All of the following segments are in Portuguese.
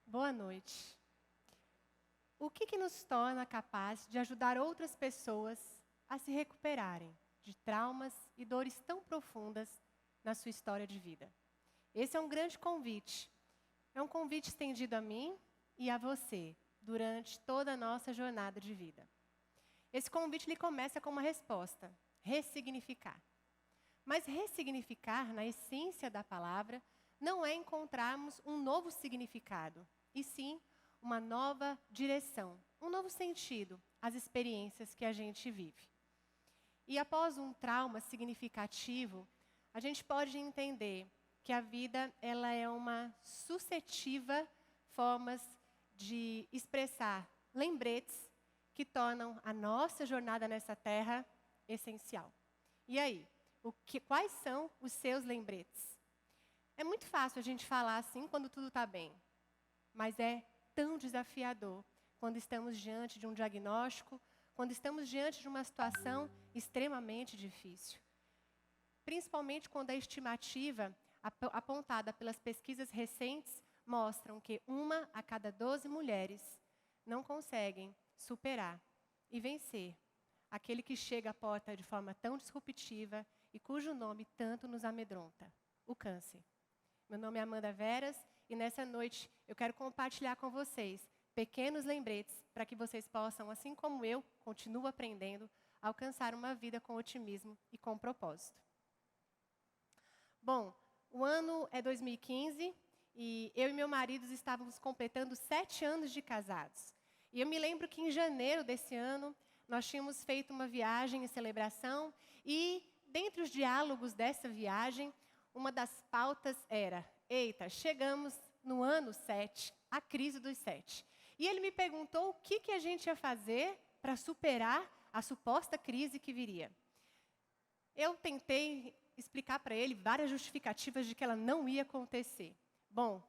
Boa noite. O que nos torna capaz de ajudar outras pessoas a se recuperarem de traumas e dores tão profundas na sua história de vida? Esse é um grande convite. É um convite estendido a mim e a você durante toda a nossa jornada de vida. Esse convite ele começa com uma resposta: ressignificar. Mas ressignificar, na essência da palavra, não é encontrarmos um novo significado, e sim uma nova direção, um novo sentido às experiências que a gente vive. E após um trauma significativo, a gente pode entender que a vida ela é uma sucessiva formas de expressar lembretes que tornam a nossa jornada nessa terra essencial. E aí, quais são os seus lembretes? É muito fácil a gente falar assim quando tudo está bem, mas é tão desafiador quando estamos diante de um diagnóstico, quando estamos diante de uma situação extremamente difícil. Principalmente quando a estimativa apontada pelas pesquisas recentes mostram que 1 a cada 12 mulheres não conseguem superar e vencer aquele que chega à porta de forma tão disruptiva e cujo nome tanto nos amedronta: o câncer. Meu nome é Amanda Veras e nessa noite eu quero compartilhar com vocês pequenos lembretes para que vocês possam, assim como eu, continuo aprendendo, alcançar uma vida com otimismo e com propósito. Bom, o ano é 2015 e eu e meu marido estávamos completando 7 anos de casados. E eu me lembro que em janeiro desse ano nós tínhamos feito uma viagem em celebração e, dentre os diálogos dessa viagem, uma das pautas era: eita, chegamos no ano 7, a crise dos 7. E ele me perguntou o que a gente ia fazer para superar a suposta crise que viria. Eu tentei explicar para ele várias justificativas de que ela não ia acontecer. Bom,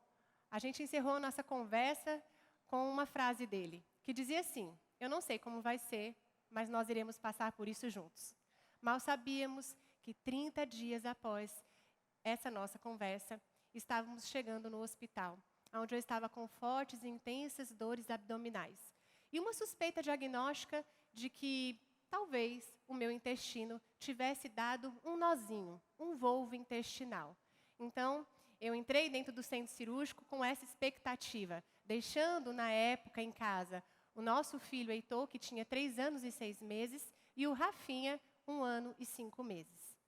a gente encerrou a nossa conversa com uma frase dele, que dizia assim: eu não sei como vai ser, mas nós iremos passar por isso juntos. Mal sabíamos que 30 dias após essa nossa conversa, estávamos chegando no hospital, onde eu estava com fortes e intensas dores abdominais. E uma suspeita diagnóstica de que talvez o meu intestino tivesse dado um nozinho, um volvo intestinal. Então, eu entrei dentro do centro cirúrgico com essa expectativa, deixando na época em casa o nosso filho Heitor, que tinha 3 anos e 6 meses, e o Rafinha, 1 ano e 5 meses.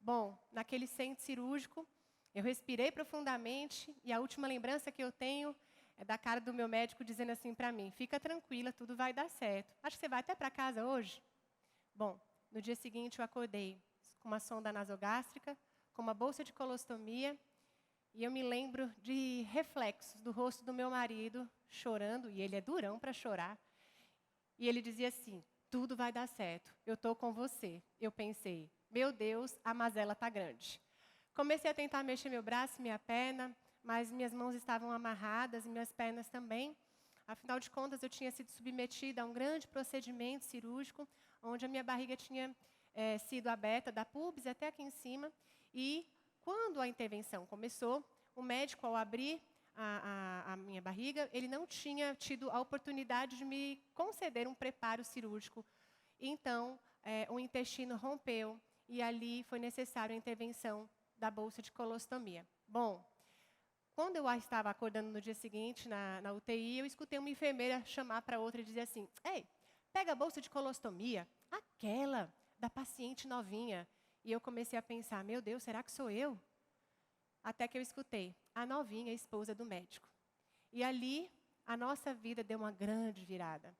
Bom, naquele centro cirúrgico, eu respirei profundamente e a última lembrança que eu tenho é da cara do meu médico dizendo assim para mim: fica tranquila, tudo vai dar certo. Acho que você vai até para casa hoje? Bom, no dia seguinte eu acordei com uma sonda nasogástrica, com uma bolsa de colostomia, e eu me lembro de reflexos do rosto do meu marido chorando, e ele é durão para chorar. E ele dizia assim: tudo vai dar certo, eu estou com você. Eu pensei: meu Deus, a mazela está grande. Comecei a tentar mexer meu braço e minha perna, mas minhas mãos estavam amarradas e minhas pernas também. Afinal de contas, eu tinha sido submetida a um grande procedimento cirúrgico, onde a minha barriga tinha sido aberta, da pubis até aqui em cima. E quando a intervenção começou, o médico, ao abrir a minha barriga, ele não tinha tido a oportunidade de me conceder um preparo cirúrgico. Então, o intestino rompeu e ali foi necessária a intervenção da bolsa de colostomia. Bom, quando eu estava acordando no dia seguinte, na UTI, eu escutei uma enfermeira chamar para outra e dizer assim: ei, pega a bolsa de colostomia, aquela da paciente novinha. E eu comecei a pensar: meu Deus, será que sou eu? Até que eu escutei: a novinha, a esposa do médico. E ali, a nossa vida deu uma grande virada.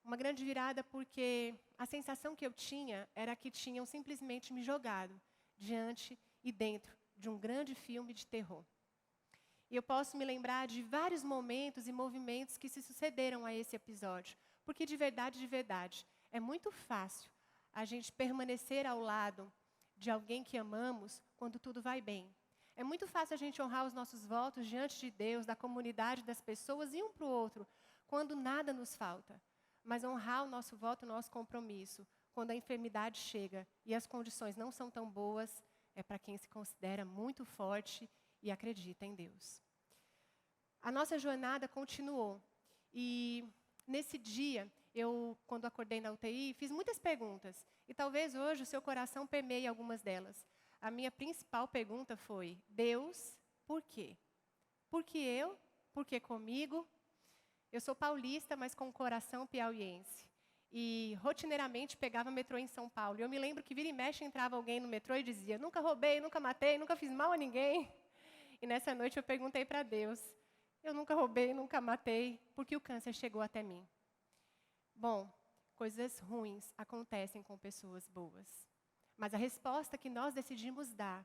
Uma grande virada porque a sensação que eu tinha era que tinham simplesmente me jogado diante e dentro de um grande filme de terror. E eu posso me lembrar de vários momentos e movimentos que se sucederam a esse episódio. Porque de verdade, é muito fácil a gente permanecer ao lado de alguém que amamos quando tudo vai bem. É muito fácil a gente honrar os nossos votos diante de Deus, da comunidade, das pessoas e um para o outro, quando nada nos falta. Mas honrar o nosso voto, o nosso compromisso, quando a enfermidade chega e as condições não são tão boas, é para quem se considera muito forte e acredita em Deus. a nossa jornada continuou. E nesse dia, quando acordei na UTI, fiz muitas perguntas. E talvez hoje o seu coração permeie algumas delas. A minha principal pergunta foi: Deus, por quê? Por que eu? Por que comigo? Eu sou paulista, mas com coração piauiense. E rotineiramente pegava metrô em São Paulo. E eu me lembro que vira e mexe entrava alguém no metrô e dizia: nunca roubei, nunca matei, nunca fiz mal a ninguém. E nessa noite eu perguntei para Deus: eu nunca roubei, nunca matei, por que o câncer chegou até mim? Bom, coisas ruins acontecem com pessoas boas. Mas a resposta que nós decidimos dar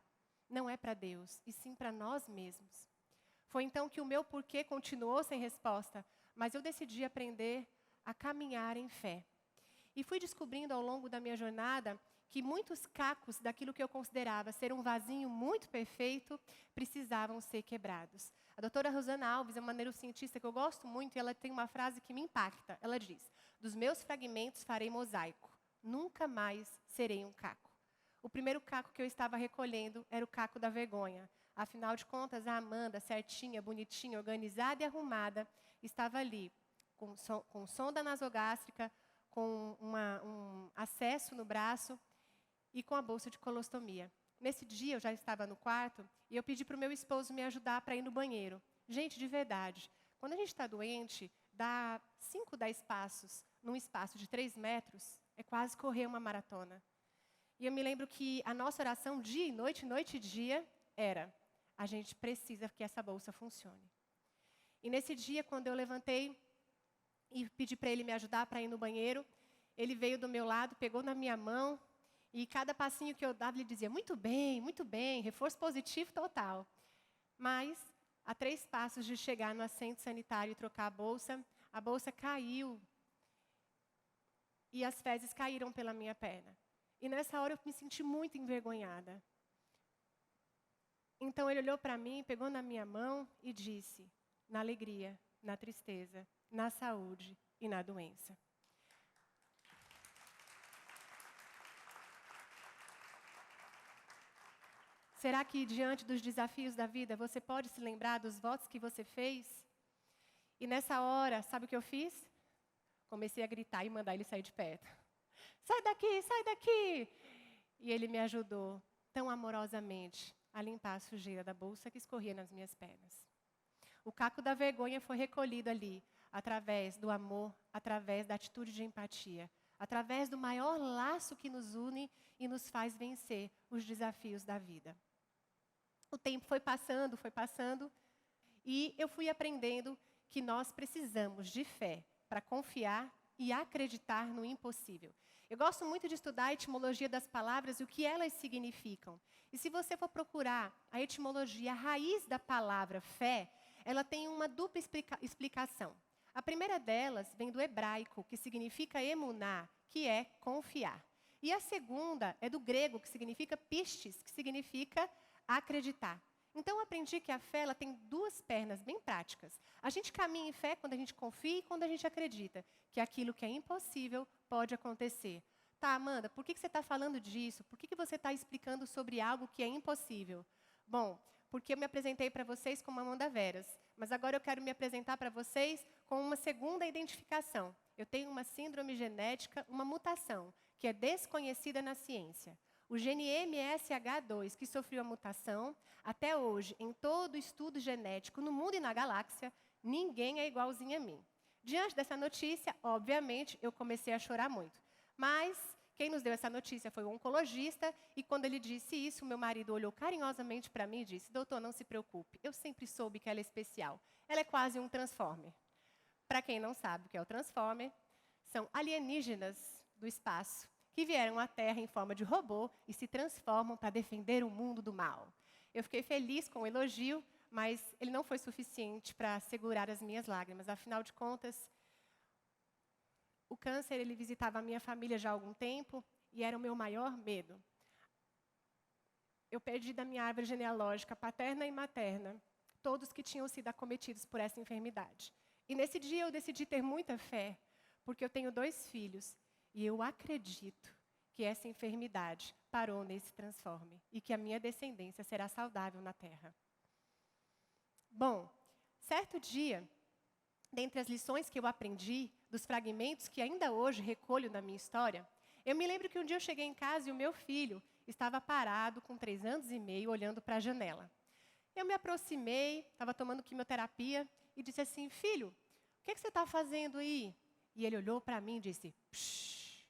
não é para Deus, e sim para nós mesmos. Foi então que o meu porquê continuou sem resposta, mas eu decidi aprender a caminhar em fé. E fui descobrindo ao longo da minha jornada que muitos cacos daquilo que eu considerava ser um vasinho muito perfeito precisavam ser quebrados. A doutora Rosana Alves é uma neurocientista que eu gosto muito e ela tem uma frase que me impacta. Ela diz: dos meus fragmentos farei mosaico, nunca mais serei um caco. O primeiro caco que eu estava recolhendo era o caco da vergonha. Afinal de contas, a Amanda, certinha, bonitinha, organizada e arrumada, estava ali, com sonda nasogástrica, com um acesso no braço e com a bolsa de colostomia. Nesse dia, eu já estava no quarto e eu pedi para o meu esposo me ajudar para ir no banheiro. Gente, de verdade, quando a gente está doente, dar 5, 10 passos num espaço de 3 metros é quase correr uma maratona. E eu me lembro que a nossa oração dia e noite e dia, era: a gente precisa que essa bolsa funcione. E nesse dia, quando eu levantei e pedi para ele me ajudar para ir no banheiro, ele veio do meu lado, pegou na minha mão, e cada passinho que eu dava, ele dizia: muito bem, reforço positivo total. Mas, a 3 passos de chegar no assento sanitário e trocar a bolsa caiu, e as fezes caíram pela minha perna. E nessa hora eu me senti muito envergonhada. Então ele olhou para mim, pegou na minha mão e disse: na alegria, na tristeza, na saúde e na doença. Será que diante dos desafios da vida você pode se lembrar dos votos que você fez? E nessa hora, sabe o que eu fiz? Comecei a gritar e mandar ele sair de perto. Sai daqui, sai daqui! E ele me ajudou tão amorosamente a limpar a sujeira da bolsa que escorria nas minhas pernas. O caco da vergonha foi recolhido ali, através do amor, através da atitude de empatia, através do maior laço que nos une e nos faz vencer os desafios da vida. O tempo foi passando, e eu fui aprendendo que nós precisamos de fé para confiar e acreditar no impossível. Eu gosto muito de estudar a etimologia das palavras e o que elas significam. E se você for procurar a etimologia, a raiz da palavra fé, ela tem uma dupla explicação. A primeira delas vem do hebraico, que significa emuná, que é confiar. E a segunda é do grego, que significa pistis, que significa acreditar. Então, eu aprendi que a fé ela tem 2 pernas bem práticas. A gente caminha em fé quando a gente confia e quando a gente acredita que aquilo que é impossível pode acontecer. Tá, Amanda, por que você está falando disso? Por que você está explicando sobre algo que é impossível? Bom, porque eu me apresentei para vocês como Amanda Veras, mas agora eu quero me apresentar para vocês com uma segunda identificação. Eu tenho uma síndrome genética, uma mutação, que é desconhecida na ciência. O gene MSH2, que sofreu a mutação, até hoje, em todo estudo genético no mundo e na galáxia, ninguém é igualzinho a mim. Diante dessa notícia, obviamente, eu comecei a chorar muito. Mas quem nos deu essa notícia foi o oncologista, e quando ele disse isso, meu marido olhou carinhosamente para mim e disse: doutor, não se preocupe, eu sempre soube que ela é especial. Ela é quase um Transformer. Para quem não sabe o que é o Transformer, são alienígenas do espaço que vieram à Terra em forma de robô e se transformam para defender o mundo do mal. Eu fiquei feliz com o elogio, mas ele não foi suficiente para segurar as minhas lágrimas. Afinal de contas, o câncer ele visitava a minha família já há algum tempo e era o meu maior medo. Eu perdi da minha árvore genealógica paterna e materna todos que tinham sido acometidos por essa enfermidade. E nesse dia eu decidi ter muita fé, porque eu tenho 2 filhos. E eu acredito que essa enfermidade parou nesse transforme e que a minha descendência será saudável na Terra. Bom, Certo dia, dentre as lições que eu aprendi, dos fragmentos que ainda hoje recolho na minha história, eu me lembro que um dia eu cheguei em casa e o meu filho estava parado, com 3 anos e meio, olhando para a janela. Eu me aproximei, estava tomando quimioterapia, e disse assim, filho, o que você está fazendo aí? E ele olhou para mim e disse, psh.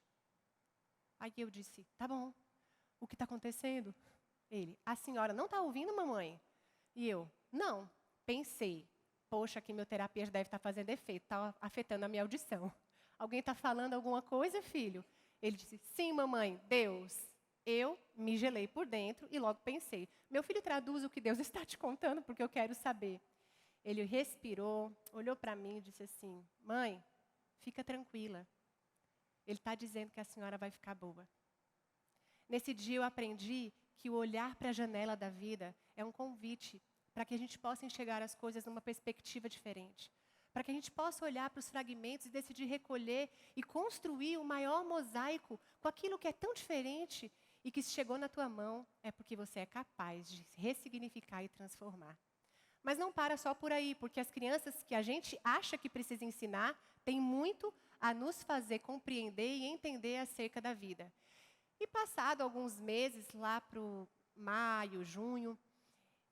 Aí eu disse, tá bom, o que está acontecendo? Ele, a senhora não está ouvindo, mamãe? E eu, não, pensei, poxa, a quimioterapia deve estar fazendo efeito, está afetando a minha audição. Alguém está falando alguma coisa, filho? Ele disse, sim, mamãe, Deus. Eu me gelei por dentro e logo pensei, meu filho, traduz o que Deus está te contando, porque eu quero saber. Ele respirou, olhou para mim e disse assim, mãe, fica tranquila. Ele está dizendo que a senhora vai ficar boa. Nesse dia eu aprendi que o olhar para a janela da vida é um convite para que a gente possa enxergar as coisas numa perspectiva diferente. Para que a gente possa olhar para os fragmentos e decidir recolher e construir o maior mosaico com aquilo que é tão diferente e que se chegou na tua mão é porque você é capaz de ressignificar e transformar. Mas não para só por aí, porque as crianças que a gente acha que precisa ensinar têm muito a nos fazer compreender e entender acerca da vida. E passado alguns meses, lá para o maio, junho,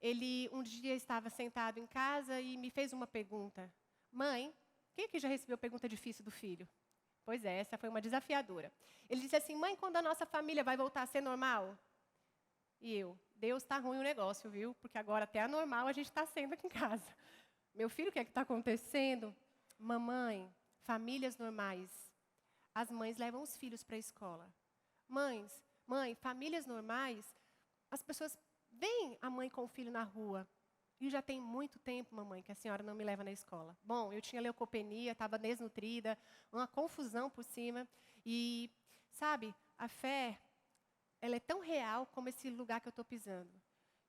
ele um dia estava sentado em casa e me fez uma pergunta. Mãe, quem aqui já recebeu pergunta difícil do filho? Pois é, essa foi uma desafiadora. Ele disse assim, mãe, quando a nossa família vai voltar a ser normal? E eu, Deus, está ruim o negócio, viu? Porque agora até anormal a gente está sendo aqui em casa. Meu filho, o que é que está acontecendo? Mamãe, famílias normais. As mães levam os filhos para a escola. Mãe, famílias normais, as pessoas veem a mãe com o filho na rua. E já tem muito tempo, mamãe, que a senhora não me leva na escola. Bom, eu tinha leucopenia, estava desnutrida, uma confusão por cima. E, sabe, a fé, ela é tão real como esse lugar que eu estou pisando.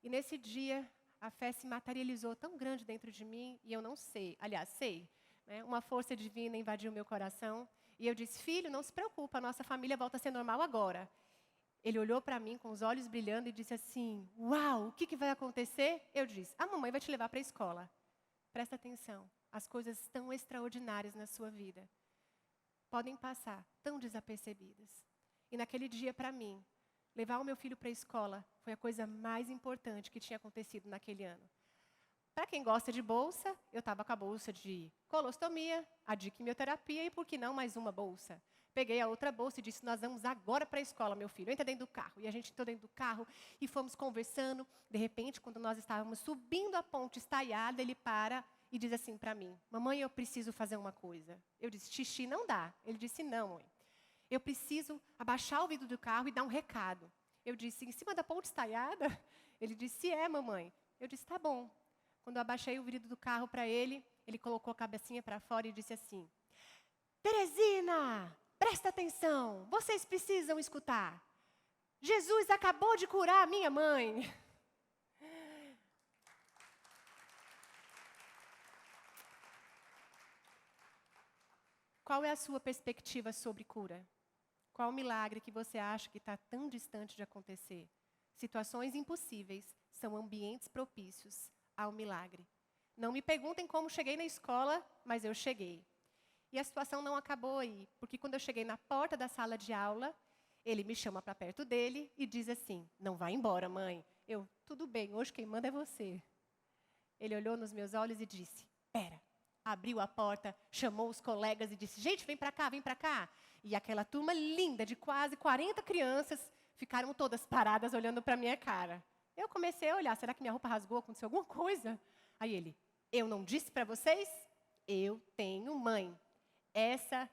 E nesse dia, a fé se materializou tão grande dentro de mim, e eu não sei, aliás, sei, né? Uma força divina invadiu meu coração. E eu disse, filho, não se preocupa, a nossa família volta a ser normal agora. Ele olhou para mim com os olhos brilhando e disse assim, uau, o que vai acontecer? Eu disse, a mamãe vai te levar para a escola. Presta atenção, as coisas tão extraordinárias na sua vida podem passar tão desapercebidas. E naquele dia, para mim, levar o meu filho para a escola foi a coisa mais importante que tinha acontecido naquele ano. Para quem gosta de bolsa, eu estava com a bolsa de colostomia, a de quimioterapia e, por que não, mais uma bolsa. Peguei a outra bolsa e disse, nós vamos agora para a escola, meu filho. Entra dentro do carro. E a gente entrou dentro do carro e fomos conversando. De repente, quando nós estávamos subindo a ponte estaiada, ele para e diz assim para mim, mamãe, eu preciso fazer uma coisa. Eu disse, xixi não dá. Ele disse, não, mãe. Eu preciso abaixar o vidro do carro e dar um recado. Eu disse, em cima da ponte estaiada? Ele disse, é, mamãe. Eu disse, tá bom. Quando eu abaixei o vidro do carro para ele, ele colocou a cabecinha para fora e disse assim, Teresina, presta atenção, vocês precisam escutar. Jesus acabou de curar a minha mãe. Qual é a sua perspectiva sobre cura? Qual o milagre que você acha que está tão distante de acontecer? Situações impossíveis são ambientes propícios ao milagre. Não me perguntem como cheguei na escola, mas eu cheguei. E a situação não acabou aí, porque quando eu cheguei na porta da sala de aula, ele me chama para perto dele e diz assim, não vai embora, mãe. Eu, tudo bem, hoje quem manda é você. Ele olhou nos meus olhos e disse, pera. Abriu a porta, chamou os colegas e disse, gente, vem para cá, vem para cá. E aquela turma linda, de quase 40 crianças, ficaram todas paradas olhando para a minha cara. Eu comecei a olhar, será que minha roupa rasgou, aconteceu alguma coisa? Aí ele, eu não disse para vocês? Eu tenho mãe. Essa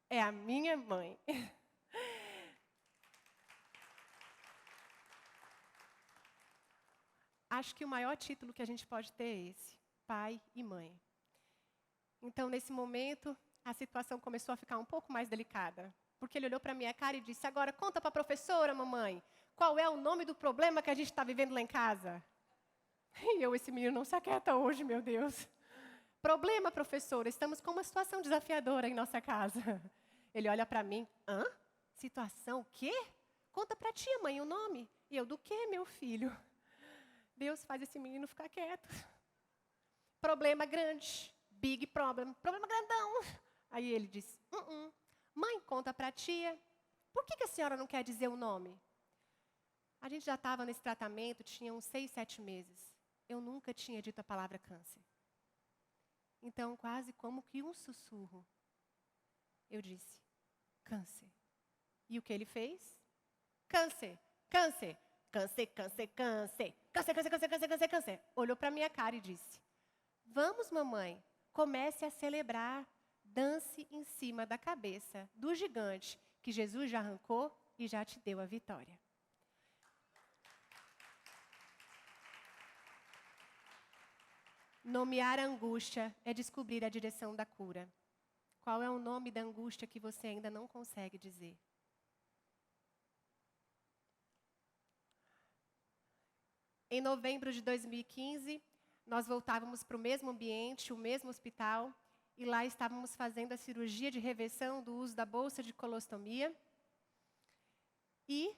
é a minha mãe. Acho que o maior título que a gente pode ter é esse, pai e mãe. Então, nesse momento, a situação começou a ficar um pouco mais delicada. Porque ele olhou para a minha cara e disse, agora conta para a professora, mamãe, qual é o nome do problema que a gente está vivendo lá em casa? E eu, esse menino não se aquieta hoje, meu Deus. Problema, professora, estamos com uma situação desafiadora em nossa casa. Ele olha para mim, hã? Situação o quê? Conta para a tia, mãe, o nome. E eu, do quê, meu filho? Deus faz esse menino ficar quieto. problema grande, big problem, problema grandão. Aí ele disse, Mãe, conta para a tia, por que a senhora não quer dizer o nome? A gente já estava nesse tratamento, tinha uns 6, 7 meses. Eu nunca tinha dito a palavra câncer. Então, quase como que um sussurro, eu disse, câncer. E o que ele fez? Câncer, câncer, câncer, câncer, câncer, câncer, câncer, câncer, câncer, câncer, câncer. Olhou para minha cara e disse, vamos, mamãe, comece a celebrar, dance em cima da cabeça do gigante que Jesus já arrancou e já te deu a vitória. Nomear a angústia é descobrir a direção da cura. Qual é o nome da angústia que você ainda não consegue dizer? Em novembro de 2015, nós voltávamos para o mesmo ambiente, o mesmo hospital, e lá estávamos fazendo a cirurgia de reversão do uso da bolsa de colostomia. E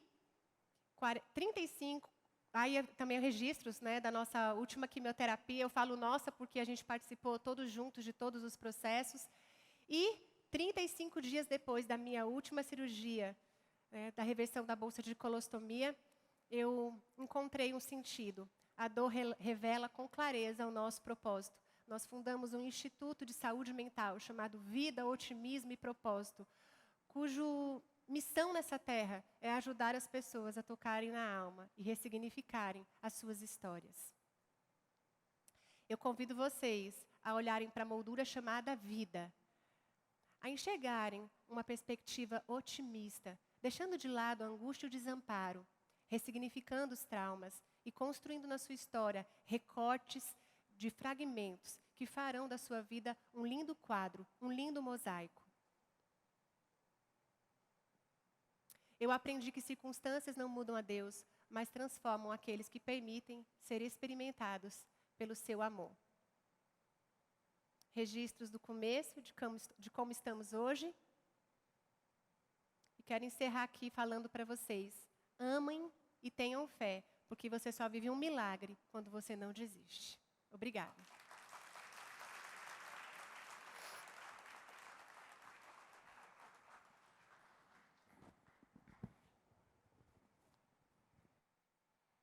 35, aí também registros, né, da nossa última quimioterapia. Eu falo nossa porque a gente participou todos juntos de todos os processos. E 35 dias depois da minha última cirurgia, da reversão da bolsa de colostomia, eu encontrei um sentido. A dor revela com clareza o nosso propósito. Nós fundamos um instituto de saúde mental chamado Vida, Otimismo e Propósito, cujo missão nessa terra é ajudar as pessoas a tocarem na alma e ressignificarem as suas histórias. Eu convido vocês a olharem para a moldura chamada vida, a enxergarem uma perspectiva otimista, deixando de lado a angústia e o desamparo, ressignificando os traumas e construindo na sua história recortes de fragmentos que farão da sua vida um lindo quadro, um lindo mosaico. Eu aprendi que circunstâncias não mudam a Deus, mas transformam aqueles que permitem ser experimentados pelo seu amor. Registros do começo, de como estamos hoje. E quero encerrar aqui falando para vocês, amem e tenham fé, porque você só vive um milagre quando você não desiste. Obrigada.